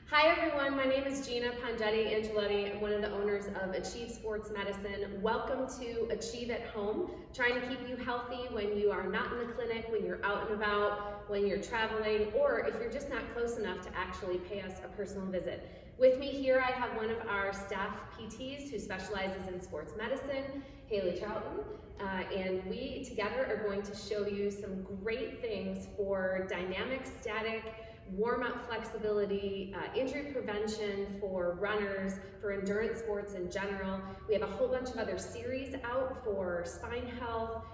Hi everyone, my name is Gina Pongetti Angeletti. I'm one of the owners of Achieve Sports Medicine. Welcome to Achieve at Home, trying to keep you healthy when you are not in the clinic, when you're out and about, when you're traveling, or if you're just not close enough to actually pay us a personal visit. With me here I have one of our staff PTs who specializes in sports medicine, Hayley Charlton, and we together are going to show you some great things for dynamic, static, warm-up flexibility, injury prevention for runners, for endurance sports in general. We have a whole bunch of other series out for spine health,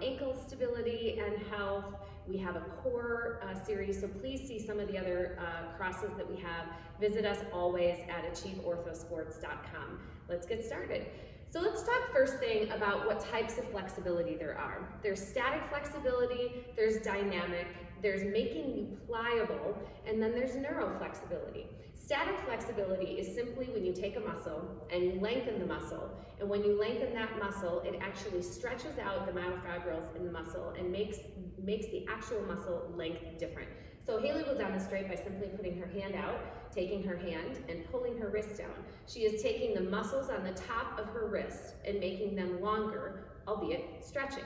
ankle stability and health. We have a core series, so please see some of the other crosses that we have. Visit us always at achieveorthosports.com. Let's get started. So let's talk first thing about what types of flexibility there are. There's static flexibility, there's dynamic, there's making you pliable, and then there's neuroflexibility. Static flexibility is simply when you take a muscle and you lengthen the muscle, and when you lengthen that muscle, it actually stretches out the myofibrils in the muscle and makes the actual muscle length different. So Hayley will demonstrate by simply putting her hand out, taking her hand and pulling her wrist down. She is taking the muscles on the top of her wrist and making them longer, albeit stretching.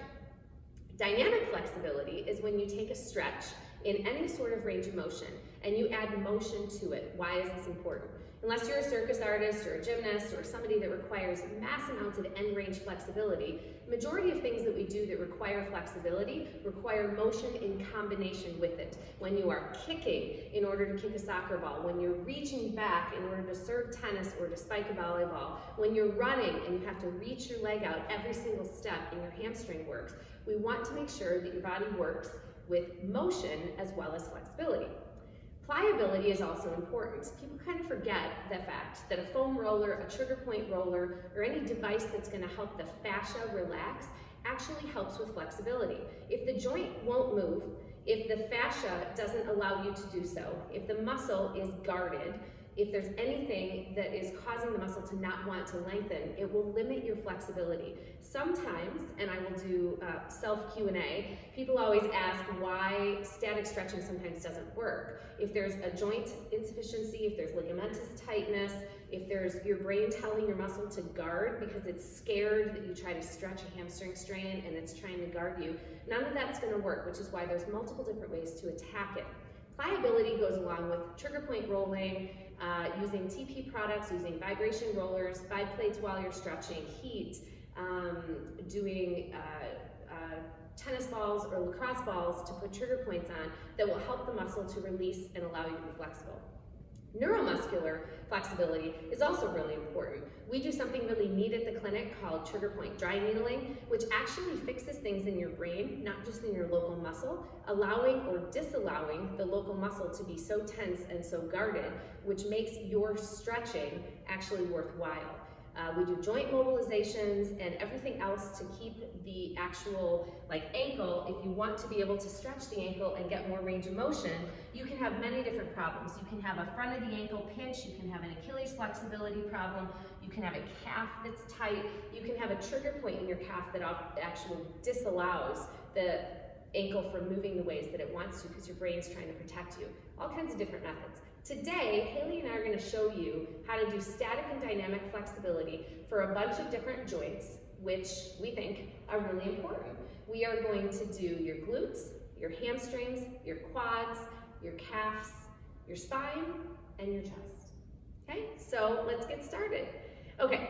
Dynamic flexibility is when you take a stretch in any sort of range of motion and you add motion to it. Why is this important? Unless you're a circus artist or a gymnast or somebody that requires mass amounts of end range flexibility, majority of things that we do that require flexibility require motion in combination with it. When you are kicking in order to kick a soccer ball, when you're reaching back in order to serve tennis or to spike a volleyball, when you're running and you have to reach your leg out every single step and your hamstring works, we want to make sure that your body works with motion as well as flexibility. Pliability is also important. People kind of forget the fact that a foam roller, a trigger point roller, or any device that's going to help the fascia relax actually helps with flexibility. If the joint won't move, if the fascia doesn't allow you to do so, if the muscle is guarded, if there's anything that is causing the muscle to not want to lengthen, it will limit your flexibility. Sometimes, and I will do self Q&A, people always ask why static stretching sometimes doesn't work. If there's a joint insufficiency, if there's ligamentous tightness, if there's your brain telling your muscle to guard because it's scared that you try to stretch a hamstring strain and it's trying to guard you, none of that's going to work, which is why there's multiple different ways to attack it. Pliability goes along with trigger point rolling, using TP products, using vibration rollers, vibe plates while you're stretching, heat, doing tennis balls or lacrosse balls to put trigger points on that will help the muscle to release and allow you to be flexible. Neuromuscular flexibility is also really important. We do something really neat at the clinic called trigger point dry needling, which actually fixes things in your brain, not just in your local muscle, allowing or disallowing the local muscle to be so tense and so guarded, which makes your stretching actually worthwhile. We do joint mobilizations and everything else to keep the actual ankle. If you want to be able to stretch the ankle and get more range of motion, you can have many different problems. You can have a front of the ankle pinch, you can have an Achilles flexibility problem, you can have a calf that's tight, you can have a trigger point in your calf that actually disallows the ankle from moving the ways that it wants to because your brain's trying to protect you. All kinds of different methods. Today, Hayley and I are going to show you how to do static and dynamic flexibility for a bunch of different joints, which we think are really important. We are going to do your glutes, your hamstrings, your quads, your calves, your spine, and your chest. Okay, so let's get started. Okay,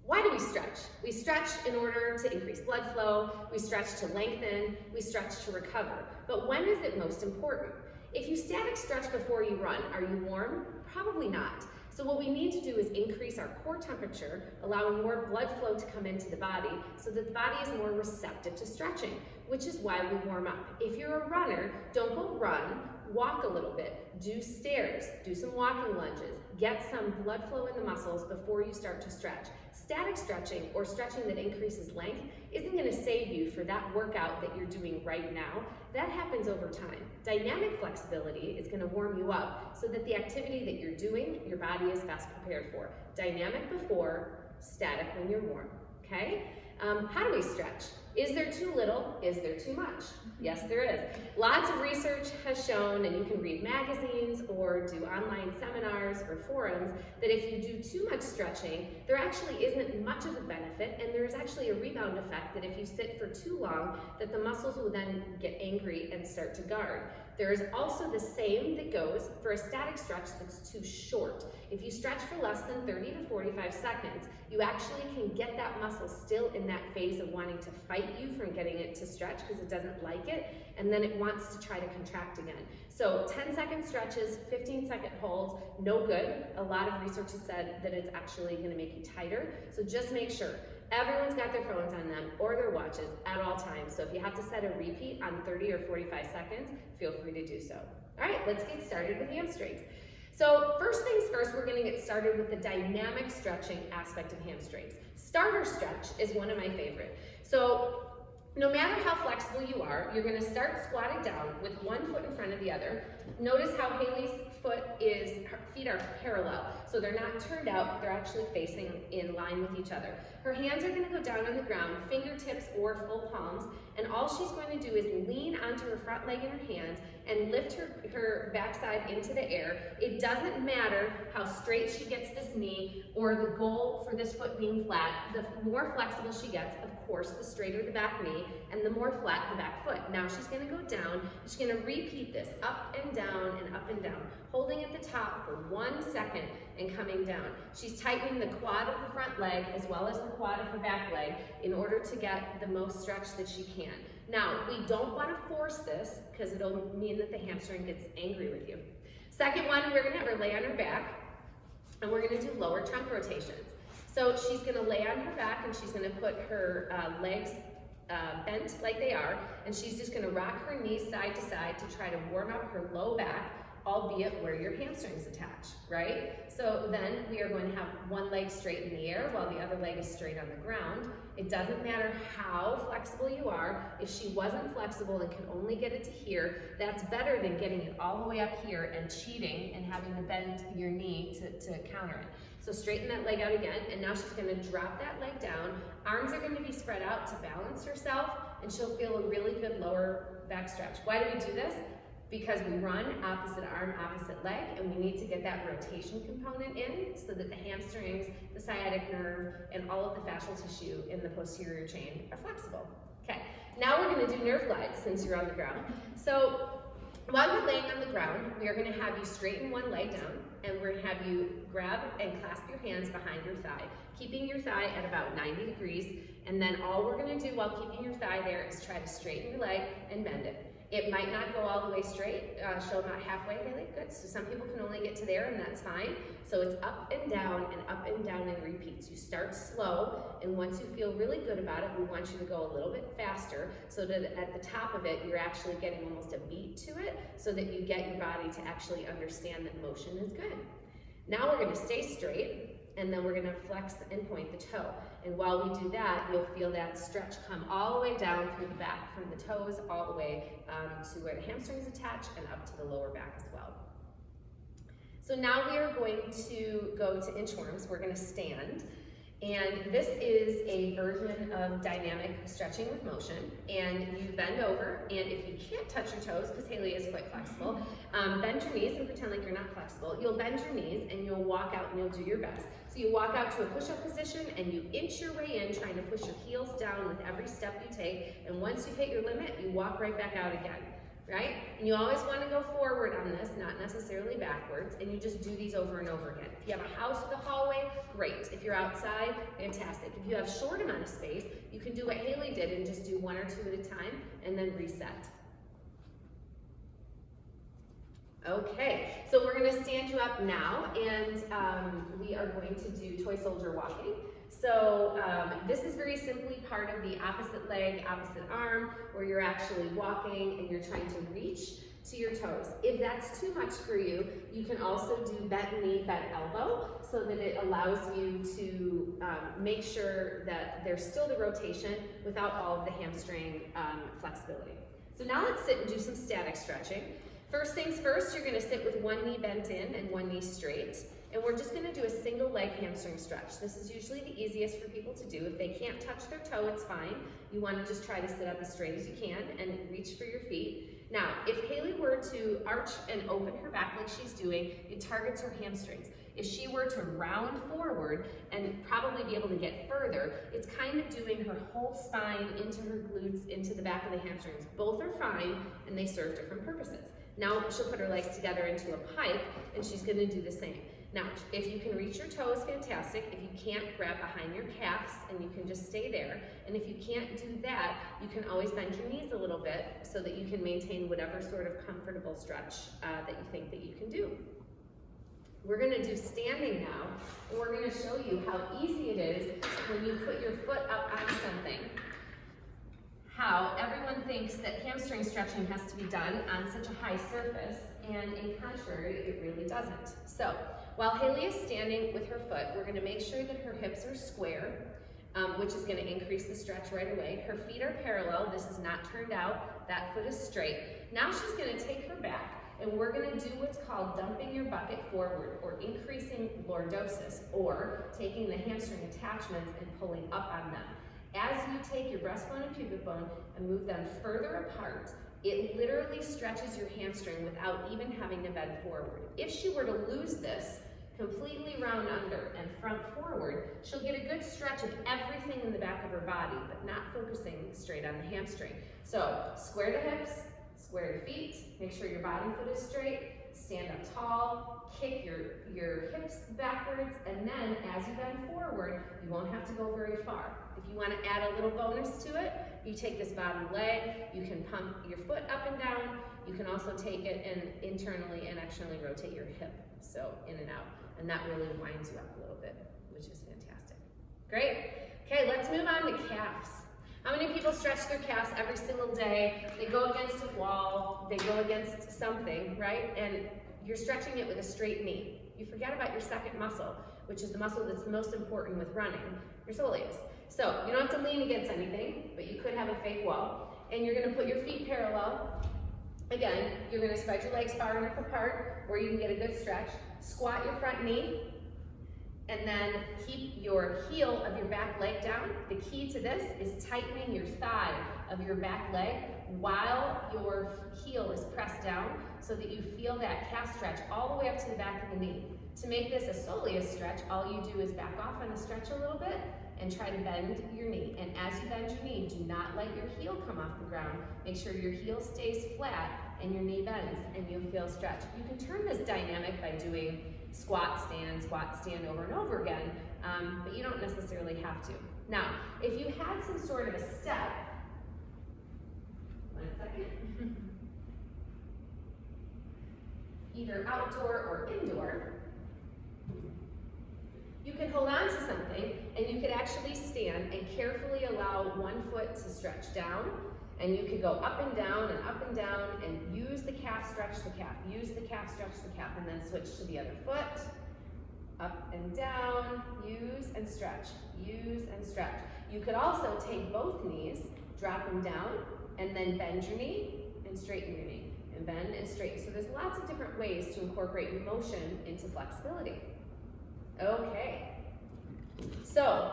why do we stretch? We stretch in order to increase blood flow, we stretch to lengthen, we stretch to recover. But when is it most important? If you static stretch before you run, are you warm? Probably not. So what we need to do is increase our core temperature, allowing more blood flow to come into the body so that the body is more receptive to stretching, which is why we warm up. If you're a runner, don't go run, walk a little bit, do stairs, do some walking lunges, get some blood flow in the muscles before you start to stretch. Static stretching or stretching that increases length isn't going to save you for that workout that you're doing right now. That happens over time. Dynamic flexibility is going to warm you up so that the activity that you're doing, your body is best prepared for. Dynamic before, static when you're warm, okay? How do we stretch? Is there too little? Is there too much? Yes, there is. Lots of research has shown, and you can read magazines or do online seminars or forums, that if you do too much stretching, there actually isn't much of a benefit, and there's actually a rebound effect that if you sit for too long, that the muscles will then get angry and start to guard. There is also the same that goes for a static stretch that's too short. If you stretch for less than 30 to 45 seconds, you actually can get that muscle still in that phase of wanting to fight you from getting it to stretch because it doesn't like it, and then it wants to try to contract again. So 10-second stretches, 15-second holds, no good. A lot of research has said that it's actually going to make you tighter. So just make sure. Everyone's got their phones on them or their watches at all times. So if you have to set a repeat on 30 or 45 seconds, feel free to do so. All right, let's get started with hamstrings. So first things first, we're going to get started with the dynamic stretching aspect of hamstrings. Starter stretch is one of my favorite. So no matter how flexible you are, you're going to start squatted down with one foot in front of the other. Notice how Hayley's her feet are parallel. So they're not turned out, but they're actually facing in line with each other. Her hands are going to go down on the ground, fingertips or full palms, and all she's going to do is lean onto her front leg in her hands and lift her backside into the air. It doesn't matter how straight she gets this knee or the goal for this foot being flat. The more flexible she gets, of course, the straighter the back knee and the more flat the back foot. Now she's going to go down. She's going to repeat this up and down and up and down, holding at the top for 1 second and coming down. She's tightening the quad of the front leg as well as the quad of her back leg in order to get the most stretch that she can. Now, we don't want to force this because it'll mean that the hamstring gets angry with you. Second one, we're going to have her lay on her back and we're going to do lower trunk rotations. So she's going to lay on her back and she's going to put her legs bent like they are, and she's just going to rock her knees side to side to try to warm up her low back, albeit where your hamstrings attach, right? So then we are going to have one leg straight in the air while the other leg is straight on the ground. It doesn't matter how flexible you are. If she wasn't flexible and could only get it to here, that's better than getting it all the way up here and cheating and having to bend your knee to counter it. So straighten that leg out again, and now she's going to drop that leg down. Arms are going to be spread out to balance herself, and she'll feel a really good lower back stretch. Why do we do this? Because we run opposite arm, opposite leg, and we need to get that rotation component in so that the hamstrings, the sciatic nerve, and all of the fascial tissue in the posterior chain are flexible. Okay, now we're going to do nerve glides since you're on the ground. So while you're laying on the ground, we are going to have you straighten one leg down, and we're going to have you grab and clasp your hands behind your thigh, keeping your thigh at about 90 degrees, and then all we're going to do while keeping your thigh there is try to straighten your leg and bend it. It might not go all the way straight, show about halfway, Hayley, good. So some people can only get to there, and that's fine. So it's up and down in repeats. You start slow, and once you feel really good about it, we want you to go a little bit faster so that at the top of it, you're actually getting almost a beat to it so that you get your body to actually understand that motion is good. Now we're gonna stay straight, and then we're gonna flex and point the toe. And while we do that, you'll feel that stretch come all the way down through the back, from the toes all the way to where the hamstrings attach and up to the lower back as well. So now we are going to go to inchworms. We're gonna stand. And this is a version of dynamic stretching with motion. And you bend over, and if you can't touch your toes, because Hayley is quite flexible, bend your knees and pretend like you're not flexible. You'll bend your knees and you'll walk out and you'll do your best. So you walk out to a push-up position and you inch your way in, trying to push your heels down with every step you take. And once you've hit your limit, you walk right back out again. Right? And you always want to go forward on this, not necessarily backwards, and you just do these over and over again. If you have a house with a hallway, great. If you're outside, fantastic. If you have short amount of space, you can do what Hayley did and just do one or two at a time and then reset. Okay, so we're going to stand you up now, and we are going to do toy soldier walking. So this is very simply part of the opposite leg, opposite arm, where you're actually walking and you're trying to reach to your toes. If that's too much for you, you can also do bent knee, bent elbow, so that it allows you to make sure that there's still the rotation without all of the hamstring flexibility. So now let's sit and do some static stretching. First things first, you're gonna sit with one knee bent in and one knee straight. And we're just gonna do a single leg hamstring stretch. This is usually the easiest for people to do. If they can't touch their toe, it's fine. You wanna just try to sit up as straight as you can and reach for your feet. Now, if Hayley were to arch and open her back like she's doing, it targets her hamstrings. If she were to round forward and probably be able to get further, it's kind of doing her whole spine into her glutes, into the back of the hamstrings. Both are fine and they serve different purposes. Now she'll put her legs together into a pike and she's gonna do the same. Now, if you can reach your toes, fantastic. If you can't, grab behind your calves and you can just stay there. And if you can't do that, you can always bend your knees a little bit so that you can maintain whatever sort of comfortable stretch that you think that you can do. We're gonna do standing now, and we're gonna show you how easy it is when you put your foot up on something. How everyone thinks that hamstring stretching has to be done on such a high surface, and in contrary, it really doesn't. So, while Hayley is standing with her foot, we're gonna make sure that her hips are square, which is gonna increase the stretch right away. Her feet are parallel, this is not turned out, that foot is straight. Now she's gonna take her back, and we're gonna do what's called dumping your bucket forward, or increasing lordosis, or taking the hamstring attachments and pulling up on them. As you take your breastbone and pubic bone and move them further apart, it literally stretches your hamstring without even having to bend forward. If she were to lose this, completely round under and front forward, she'll get a good stretch of everything in the back of her body, but not focusing straight on the hamstring. So, square the hips, square the feet, make sure your bottom foot is straight, stand up tall, kick your hips backwards, and then as you bend forward, you won't have to go very far. If you want to add a little bonus to it, you take this bottom leg, you can pump your foot up and down, you can also take it and internally and externally rotate your hip, so in and out, and that really winds you up a little bit, which is fantastic. Great. Okay, let's move on to calves. How many people stretch their calves every single day? They go against a wall, they go against something, right? And you're stretching it with a straight knee. You forget about your second muscle, which is the muscle that's most important with running, your soleus. So you don't have to lean against anything, but you could have a fake wall. And you're gonna put your feet parallel. Again, you're gonna spread your legs far enough apart where you can get a good stretch. Squat your front knee, and then keep your heel of your back leg down. The key to this is tightening your thigh of your back leg while your heel is pressed down so that you feel that calf stretch all the way up to the back of the knee. To make this a soleus stretch, all you do is back off on the stretch a little bit and try to bend your knee. And as you bend your knee, do not let your heel come off the ground. Make sure your heel stays flat and your knee bends, and you'll feel stretch. You can turn this dynamic by doing squat, stand over and over again, but you don't necessarily have to. Now, if you had some sort of a step, 1 second, either outdoor or indoor, you can hold on to something and you could actually stand and carefully allow one foot to stretch down, and you could go up and down and use the calf, stretch the calf, use the calf, stretch the calf, and then switch to the other foot. Up and down, use and stretch, use and stretch. You could also take both knees, drop them down, and then bend your knee and straighten your knee, and bend and straighten. So there's lots of different ways to incorporate motion into flexibility. Okay, so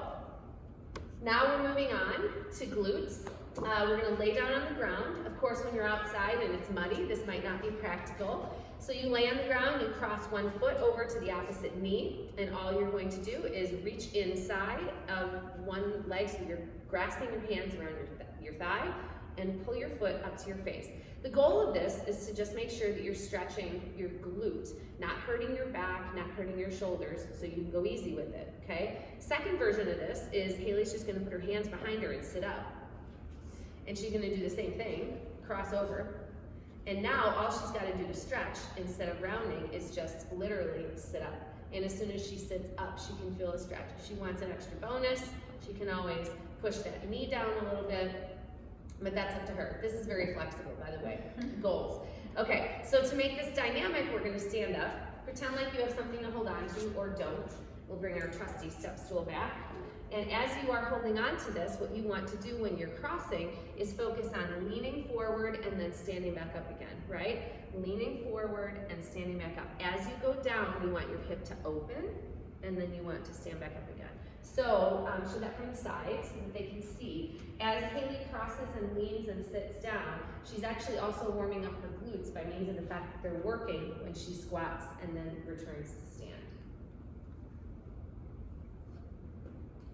now we're moving on to glutes. We're gonna lay down on the ground. Of course, when you're outside and it's muddy, this might not be practical. So you lay on the ground, you cross one foot over to the opposite knee, and all you're going to do is reach inside of one leg, so you're grasping your hands around your thigh, and pull your foot up to your face. The goal of this is to just make sure that you're stretching your glute, not hurting your back, not hurting your shoulders, so you can go easy with it, okay? Second version of this is Hayley's just gonna put her hands behind her and sit up. And she's gonna do the same thing, cross over. And now all she's gotta do to stretch, instead of rounding, is just literally sit up. And as soon as she sits up, she can feel a stretch. If she wants an extra bonus, she can always push that knee down a little bit, but that's up to her. This is very flexible, by the way. Goals. Okay, so to make this dynamic, we're gonna stand up, pretend like you have something to hold on to, or don't. We'll bring our trusty step stool back. And as you are holding on to this, what you want to do when you're crossing is focus on leaning forward and then standing back up again, right? leaning forward and standing back up. As you go down, you want your hip to open, and then you want to stand back up again. So show that from the side so that they can see. As Hayley crosses and leans and sits down, she's actually also warming up her glutes by means of the fact that they're working when she squats and then returns to stand.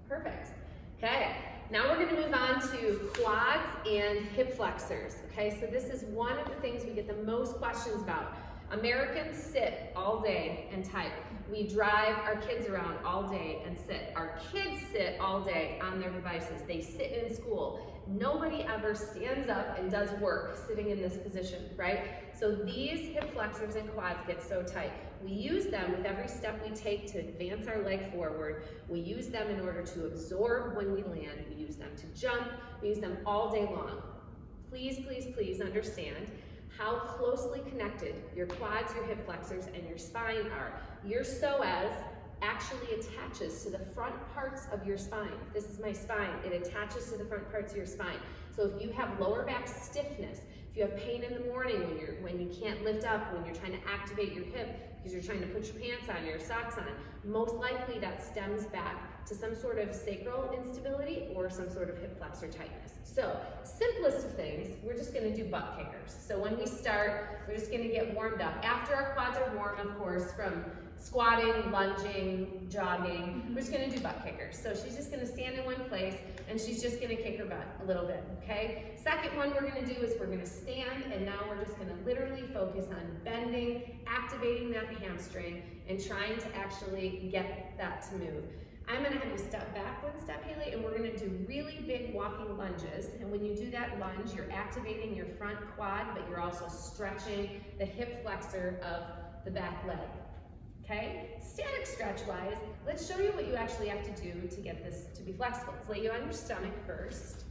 Perfect. Okay, now we're going to move on to quads and hip flexors. Okay, so this is one of the things we get the most questions about. Americans sit all day and type. We drive our kids around all day and sit. Our kids sit all day on their devices. They sit in school. Nobody ever stands up and does work sitting in this position, right? So these hip flexors and quads get so tight. We use them with every step we take to advance our leg forward. We use them in order to absorb when we land. We use them to jump. We use them all day long. Please, please, please understand how closely connected your quads, your hip flexors, and your spine are. Your psoas actually attaches to the front parts of your spine. If this is my spine, it attaches to the front parts of your spine. So if you have lower back stiffness, if you have pain in the morning when you can't lift up, when you're trying to activate your hip because you're trying to put your pants on, your socks on, most likely that stems back to some sort of sacral instability or some sort of hip flexor tightness. So, simplest of things, we're just gonna do butt kickers. So when we start, we're just gonna get warmed up. After our quads are warm, of course, from squatting, lunging, jogging, we're just gonna do butt kickers. So she's just gonna stand in one place and she's just gonna kick her butt a little bit, okay? Second one we're gonna do is we're gonna stand, and now we're just gonna literally focus on bending, activating that hamstring, and trying to actually get that to move. I'm gonna have you step back one step, Hayley, and we're gonna do really big walking lunges. And when you do that lunge, you're activating your front quad, but you're also stretching the hip flexor of the back leg. Okay? Static stretch-wise, let's show you what you actually have to do to get this to be flexible. Let's lay you on your stomach first.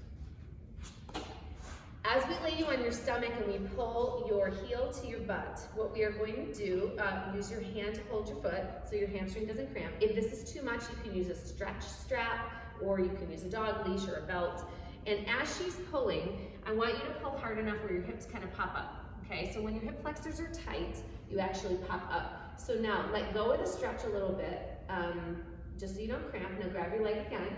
As we lay you on your stomach and we pull your heel to your butt, what we are going to do, use your hand to hold your foot so your hamstring doesn't cramp. If this is too much, you can use a stretch strap, or you can use a dog leash or a belt. And as she's pulling, I want you to pull hard enough where your hips kind of pop up. Okay, so when your hip flexors are tight, you actually pop up. So now, let go of the stretch a little bit, just so you don't cramp. Now grab your leg again.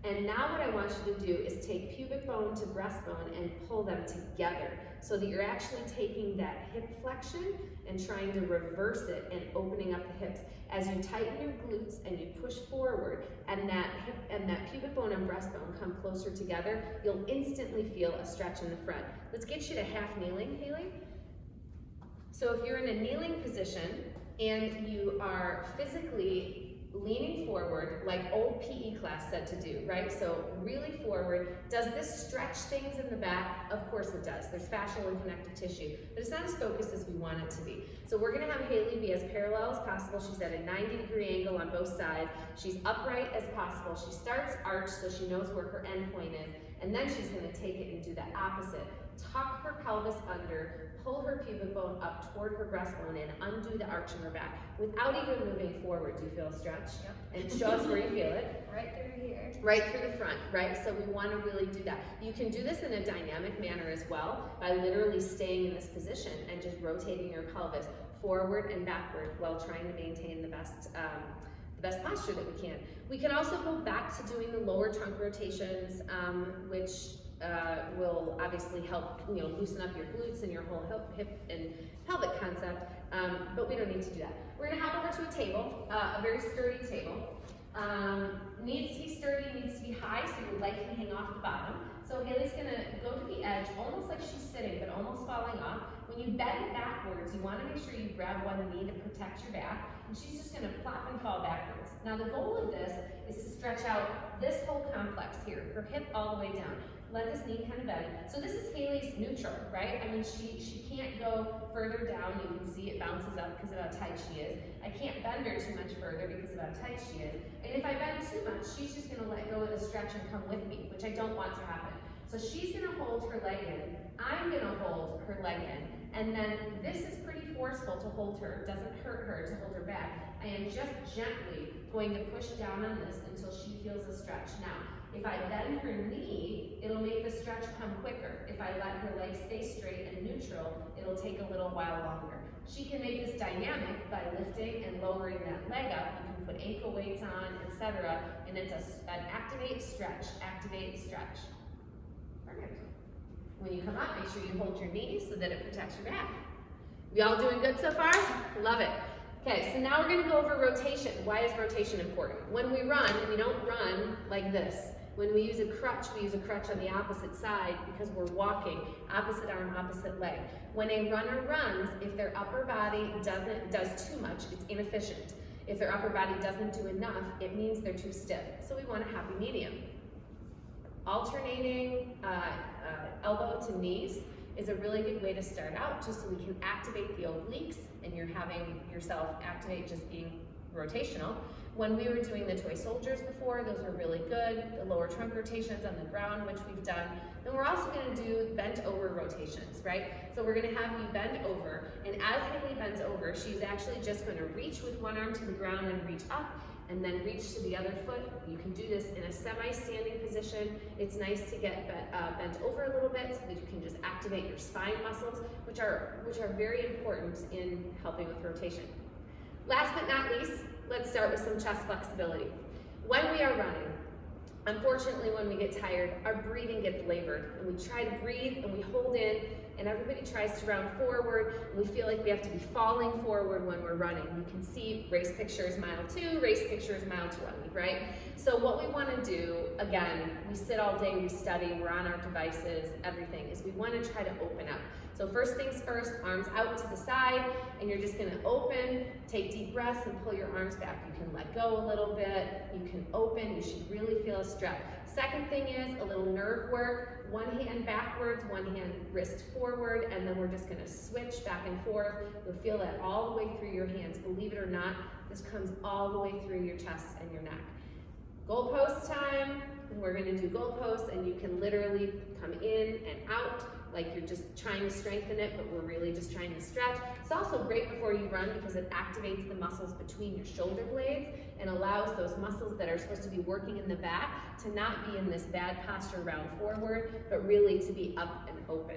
And now what I want you to do is take pubic bone to breastbone and pull them together so that you're actually taking that hip flexion and trying to reverse it and opening up the hips. As you tighten your glutes and you push forward and that pubic bone and breastbone come closer together, you'll instantly feel a stretch in the front. Let's get you to half kneeling, Hayley. So if you're in a kneeling position and you are physically leaning forward, like old PE class said to do, right? So really forward. Does this stretch things in the back? Of course it does. There's fascial and connective tissue, but it's not as focused as we want it to be. So we're gonna have Hayley be as parallel as possible. She's at a 90-degree angle on both sides. She's upright as possible. She starts arched so she knows where her end point is, and then she's gonna take it and do the opposite. Tuck her pelvis under, pull her pubic bone up toward her breastbone, and undo the arch in her back without even moving forward. Do you feel a stretch? Yep. And show us where you feel it. Right through here. Right through the front, right? So we want to really do that. You can do this in a dynamic manner as well by literally staying in this position and just rotating your pelvis forward and backward while trying to maintain the best posture that we can. We can also go back to doing the lower trunk rotations, which will obviously help, loosen up your glutes and your whole hip and pelvic concept, but we don't need to do that. We're gonna hop over to a table, a very sturdy table. Needs to be sturdy, needs to be high, so your leg can hang off the bottom. So Hayley's gonna go to the edge, almost like she's sitting, but almost falling off. When you bend backwards, you wanna make sure you grab one knee to protect your back, and she's just gonna plop and fall backwards. Now the goal of this is to stretch out this whole complex here, her hip all the way down. Let this knee kind of bend. So this is Hayley's neutral, right? I mean, she can't go further down. You can see it bounces up because of how tight she is. I can't bend her too much further because of how tight she is. And if I bend too much, she's just gonna let go of the stretch and come with me, which I don't want to happen. So she's gonna hold her leg in, I'm gonna hold her leg in, and then this is pretty forceful to hold her, doesn't hurt her to hold her back. I am just gently going to push down on this until she feels a stretch. Now, if I bend her knee, it'll make the stretch come quicker. If I let her leg stay straight and neutral, it'll take a little while longer. She can make this dynamic by lifting and lowering that leg up. You can put ankle weights on, etc. And it's an activate, stretch, activate, stretch. Perfect. When you come up, make sure you hold your knees so that it protects your back. We all doing good so far? Love it. Okay, so now we're going to go over rotation. Why is rotation important? When we run, we don't run like this. When we use a crutch, we use a crutch on the opposite side because we're walking, opposite arm, opposite leg. When a runner runs, if their upper body does too much, it's inefficient. If their upper body doesn't do enough, it means they're too stiff. So we want a happy medium. Alternating elbow to knees is a really good way to start out, just so we can activate the obliques and you're having yourself activate just being rotational. When we were doing the toy soldiers before, those were really good. The lower trunk rotations on the ground, which we've done. Then we're also gonna do bent over rotations, right? So we're gonna have you bend over, and as Hayley bends over, she's actually just gonna reach with one arm to the ground and reach up, and then reach to the other foot. You can do this in a semi-standing position. It's nice to get bent over a little bit so that you can just activate your spine muscles, which are very important in helping with rotation. Last but not least, let's start with some chest flexibility. When we are running, unfortunately when we get tired, our breathing gets labored, and we try to breathe and we hold in, and everybody tries to round forward, and we feel like we have to be falling forward when we're running. You can see race pictures mile 2, race pictures mile 20, right? So what we want to do, again, we sit all day, we study, we're on our devices, everything, is we want to try to open up. So first things first, arms out to the side, and you're just going to open, take deep breaths, and pull your arms back. You can let go a little bit, you can open, you should really feel a stretch. Second thing is a little nerve work, one hand backwards, one hand wrist forward, and then we're just going to switch back and forth. You'll feel that all the way through your hands. Believe it or not, this comes all the way through your chest and your neck. Goalpost time, we're going to do goalposts, and you can literally come in and out like you're just trying to strengthen it, but we're really just trying to stretch. It's also great before you run because it activates the muscles between your shoulder blades and allows those muscles that are supposed to be working in the back to not be in this bad posture round forward, but really to be up and open.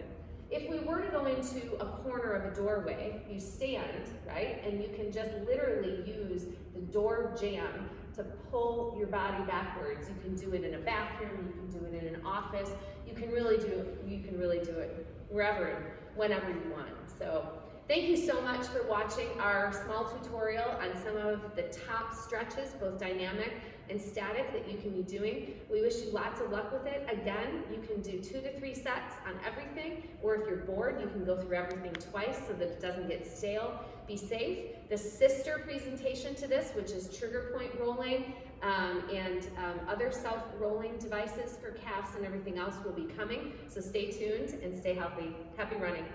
If we were to go into a corner of a doorway, you stand, right? And you can just literally use the door jamb to pull your body backwards. You can do it in a bathroom, you can do it in an office, you can really do it wherever and whenever you want. So thank you so much for watching our small tutorial on some of the top stretches, both dynamic and static, that you can be doing. We wish you lots of luck with it. Again, you can do 2 to 3 sets on everything, or if you're bored, you can go through everything twice so that it doesn't get stale. Be safe. The sister presentation to this, which is trigger point rolling and other self-rolling devices for calves and everything else, will be coming. So stay tuned and stay healthy. Happy running.